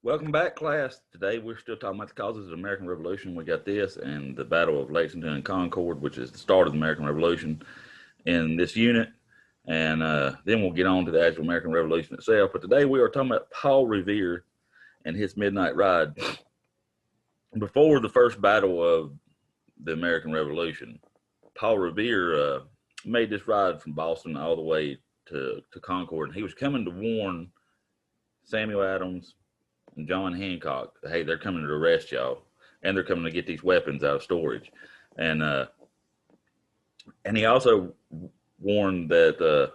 Welcome back, class. Today we're still talking about the causes of the American Revolution. We got this and the Battle of Lexington and Concord, which is the start of the American Revolution in this unit. And then we'll get on to the actual American Revolution itself. But today we are talking about Paul Revere and his midnight ride. Before the first battle of the American Revolution, Paul Revere made this ride from Boston all the way to Concord. And he was coming to warn Samuel Adams and John Hancock, hey, they're coming to arrest y'all, and they're coming to get these weapons out of storage, and he also warned that the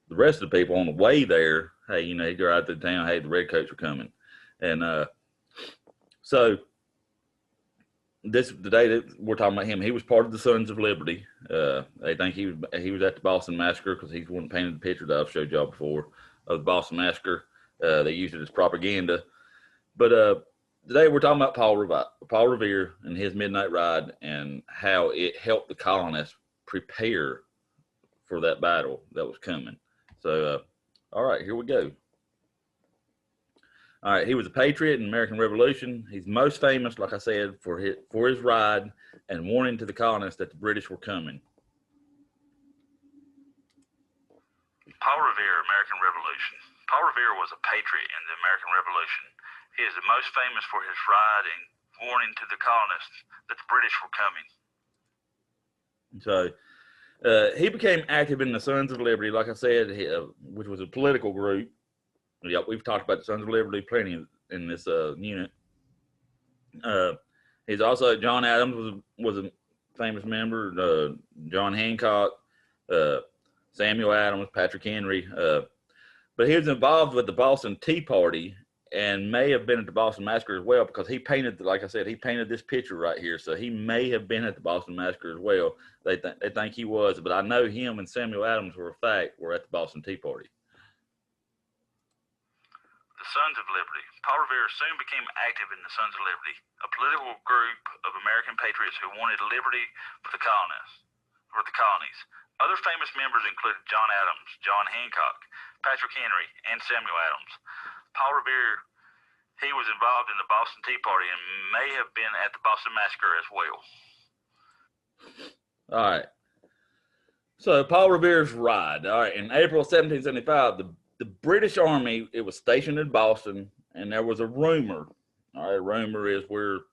rest of the people on the way there, hey, you know, he drive through town, hey, the redcoats are coming, and so this the day that we're talking about him, he was part of the Sons of Liberty. They think he was at the Boston Massacre because he's the one that painted the picture that I've showed y'all before of the Boston Massacre. They used it as propaganda. But today we're talking about Paul Revere and his midnight ride and how it helped the colonists prepare for that battle that was coming. So, all right, here we go. All right, he was a patriot in the American Revolution. He's most famous, like I said, for his ride and warning to the colonists that the British were coming. Paul Revere, American Revolution. Paul Revere was a patriot in the American Revolution. He is the most famous for his ride and warning to the colonists that the British were coming. So he became active in the Sons of Liberty, like I said, which was a political group. Yep, we've talked about the Sons of Liberty plenty in this unit. He's also John Adams was a famous member. John Hancock, Samuel Adams, Patrick Henry. But he was involved with the Boston Tea Party and may have been at the Boston Massacre as well because he painted, like I said, he painted this picture right here. So he may have been at the Boston Massacre as well. They think he was, but I know him and Samuel Adams were at the Boston Tea Party. The Sons of Liberty. Paul Revere soon became active in the Sons of Liberty, a political group of American patriots who wanted liberty for the colonies. Other famous members included John Adams, John Hancock, Patrick Henry, and Samuel Adams. Paul Revere, he was involved in the Boston Tea Party and may have been at the Boston Massacre as well. All right. So Paul Revere's ride. All right. In April 1775, the British Army, it was stationed in Boston, and there was a rumor. All right. Rumor is where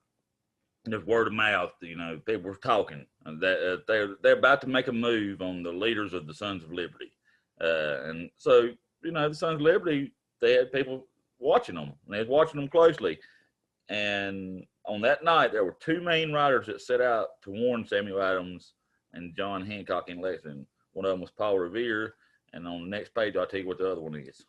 there's word of mouth, you know, people were talking that they're about to make a move on the leaders of the Sons of Liberty. And so, you know, the Sons of Liberty, they had people watching them, and they was watching them closely. And on that night, there were two main riders that set out to warn Samuel Adams and John Hancock in Lexington. One of them was Paul Revere, and on the next page, I'll tell you what the other one is.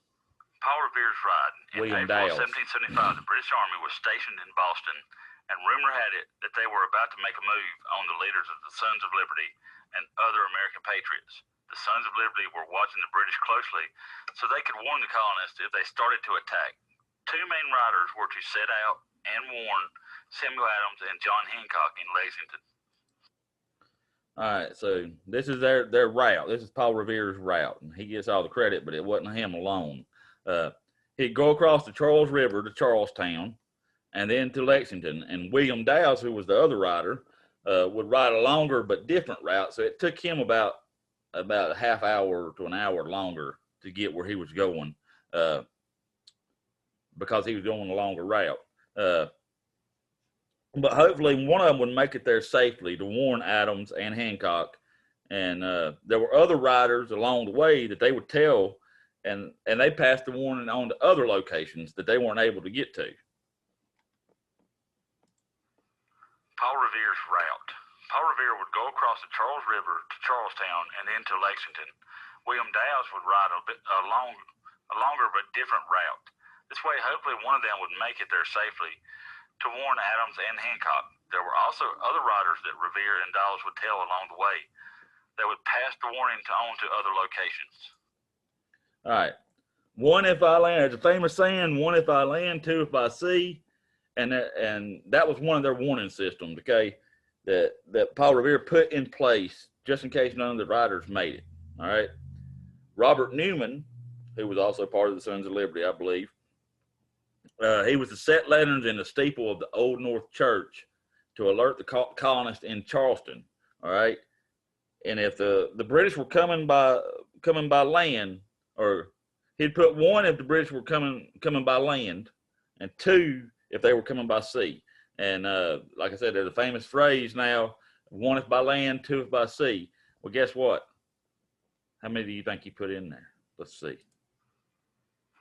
Paul Revere's ride. In William April Dales. 1775, the British Army was stationed in Boston, and rumor had it that they were about to make a move on the leaders of the Sons of Liberty and other American patriots. The Sons of Liberty were watching the British closely so they could warn the colonists if they started to attack. Two main riders were to set out and warn Samuel Adams and John Hancock in Lexington. All right, so this is their route. This is Paul Revere's route, and he gets all the credit, but it wasn't him alone. He'd go across the Charles River to Charlestown, and then to Lexington. And William Dales, who was the other rider, would ride a longer but different route. So it took him about a half hour to an hour longer to get where he was going because he was going a longer route. But hopefully one of them would make it there safely to warn Adams and Hancock. And there were other riders along the way that they would tell, and they passed the warning on to other locations that they weren't able to get to. Paul Revere's route. Paul Revere would go across the Charles River to Charlestown and then to Lexington. William Dales would ride a longer but different route. This way, hopefully one of them would make it there safely to warn Adams and Hancock. There were also other riders that Revere and Dales would tell along the way. They would pass the warning on to other locations. All right. One if I land. There's a famous saying, one if I land, two if I see. And that was one of their warning systems, okay, that Paul Revere put in place just in case none of the riders made it. All right. Robert Newman, who was also part of the Sons of Liberty, I believe, He was to set lanterns in the steeple of the Old North Church to alert the colonists in Charleston. All right, and if the British were coming by land, or he'd put one if the British were coming by land, and two if they were coming by sea. And like I said, there's a famous phrase now: one if by land, two if by sea. Well, guess what? How many do you think he put in there? Let's see.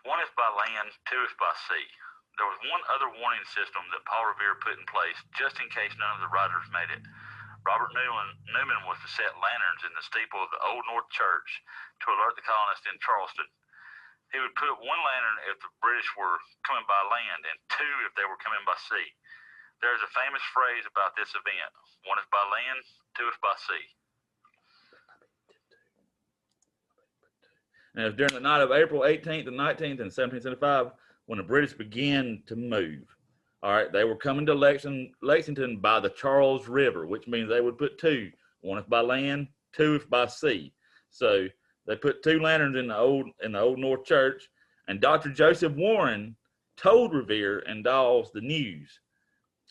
One if by land, two if by sea. There was one other warning system that Paul Revere put in place just in case none of the riders made it. Robert Newman was to set lanterns in the steeple of the Old North Church to alert the colonists in Charleston. He would put one lantern if the British were coming by land and two if they were coming by sea. There is a famous phrase about this event: one if by land, two if by sea. And it was during the night of April 18th and 19th in 1775 when the British began to move. All right, they were coming to Lexington by the Charles River, which means they would put two, one if by land, two if by sea. So they put two lanterns in the old North Church, and Dr. Joseph Warren told Revere and Dawes the news,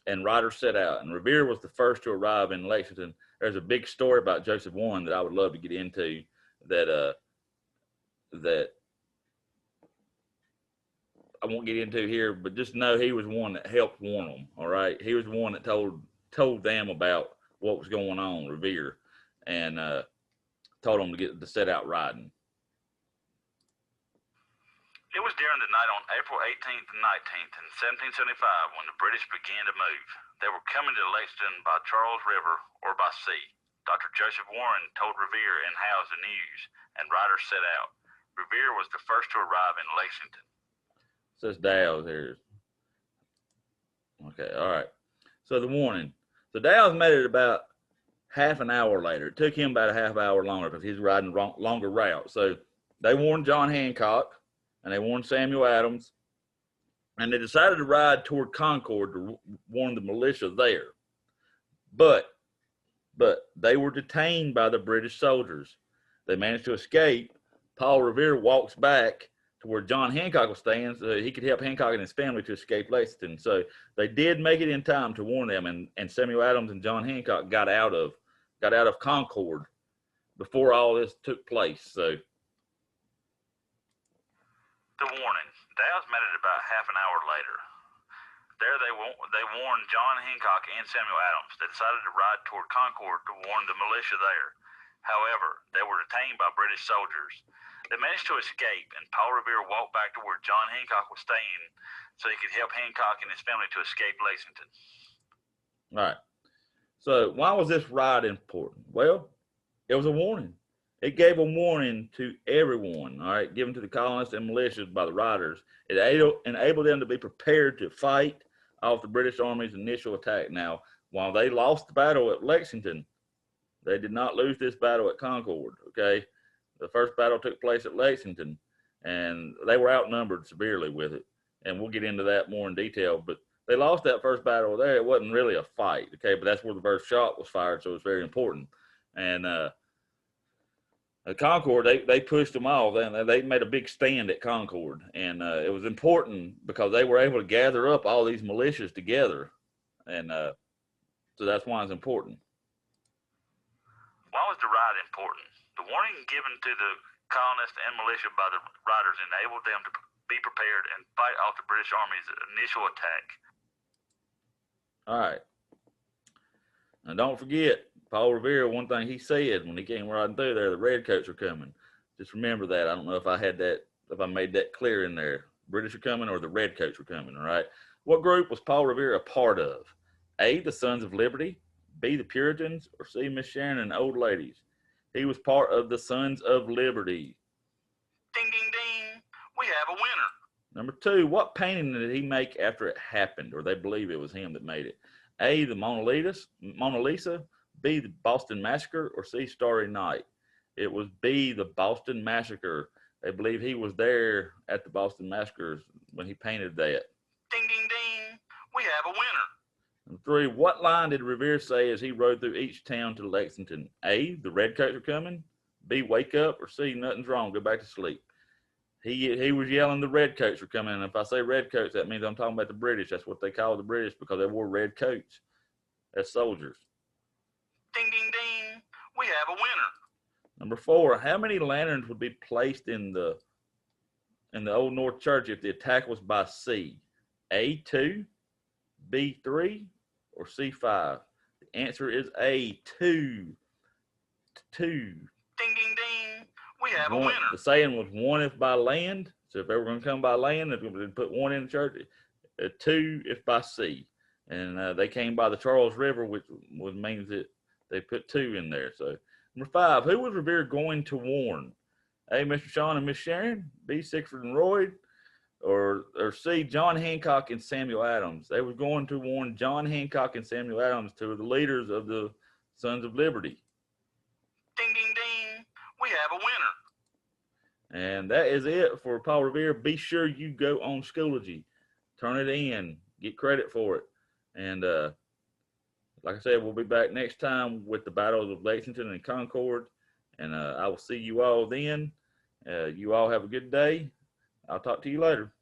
and riders set out. And Revere was the first to arrive in Lexington. There's a big story about Joseph Warren that I would love to get into that I won't get into here, but just know he was one that helped warn them. All right, he was the one that told them about what was going on, Revere, and told them to set out riding. It was during the night on April 18th and 19th in 1775 when the British began to move. They were coming to Lexington by Charles River or by sea. Dr. Joseph Warren told Revere and Howes the news, and riders set out. Revere was the first to arrive in Lexington. Says Dow's here. Okay, all right. So the warning. So Dow's made it about half an hour later. It took him about a half hour longer because he's riding longer route. So they warned John Hancock and they warned Samuel Adams, and they decided to ride toward Concord to warn the militia there. But they were detained by the British soldiers. They managed to escape. Paul Revere walks back to where John Hancock was staying so he could help Hancock and his family to escape Lexington. So they did make it in time to warn them, and Samuel Adams and John Hancock got out of Concord before all this took place. So the warning. Dow's made it about half an hour later. There they warned John Hancock and Samuel Adams. They decided to ride toward Concord to warn the militia there. However, they were detained by British soldiers. They managed to escape, and Paul Revere walked back to where John Hancock was staying so he could help Hancock and his family to escape Lexington. All right. So why was this ride important? Well, it was a warning. It gave a warning to everyone, all right, given to the colonists and militias by the riders. It enabled them to be prepared to fight off the British Army's initial attack. Now, while they lost the battle at Lexington, they did not lose this battle at Concord, okay? The first battle took place at Lexington, and they were outnumbered severely with it. And we'll get into that more in detail. But they lost that first battle there. It wasn't really a fight, okay? But that's where the first shot was fired, so it's very important. And at Concord, they pushed them off. And they made a big stand at Concord. And it was important because they were able to gather up all these militias together. And so that's why it's important. Why was the ride important? The warning given to the colonists and militia by the riders enabled them to be prepared and fight off the British Army's initial attack. All right. Now, don't forget, Paul Revere, one thing he said when he came riding through there, the redcoats are coming. Just remember that. I don't know if I made that clear in there. British are coming or the redcoats are coming, all right? What group was Paul Revere a part of? A, the Sons of Liberty, B, the Puritans, or C, Miss Sharon and Old Ladies? He was part of the Sons of Liberty. Ding, ding, ding. We have a winner. Number 2, what painting did he make after it happened, or they believe it was him that made it? A, the Mona Lisa, B, the Boston Massacre, or C, Starry Night? It was B, the Boston Massacre. They believe he was there at the Boston Massacre when he painted that. Ding, ding, ding. We have a winner. Number 3, what line did Revere say as he rode through each town to Lexington? A, the redcoats are coming, B, wake up, or C, nothing's wrong, go back to sleep? He was yelling the redcoats were coming. And if I say redcoats, that means I'm talking about the British. That's what they call the British because they wore red coats as soldiers. Ding, ding, ding. We have a winner. Number 4, how many lanterns would be placed in the Old North Church if the attack was by sea? A2, B3, or C5? The answer is A2. 2. Ding, ding, ding. We have a One, winner. the saying was 1 if by land. So if they were going to come by land, they'd put 1 in the church. 2 if by sea. And they came by the Charles River, which means that they put 2 in there. So number 5, who was Revere going to warn? A, Mr. Shawn and Miss Sharon. B, Sickford and Royd. Or C, John Hancock and Samuel Adams. They were going to warn John Hancock and Samuel Adams, to the leaders of the Sons of Liberty. Ding, ding, ding. We have a winner. And that is it for Paul Revere. Be sure you go on Schoology. Turn it in. Get credit for it. And like I said, we'll be back next time with the battles of Lexington and Concord. And I will see you all then. You all have a good day. I'll talk to you later.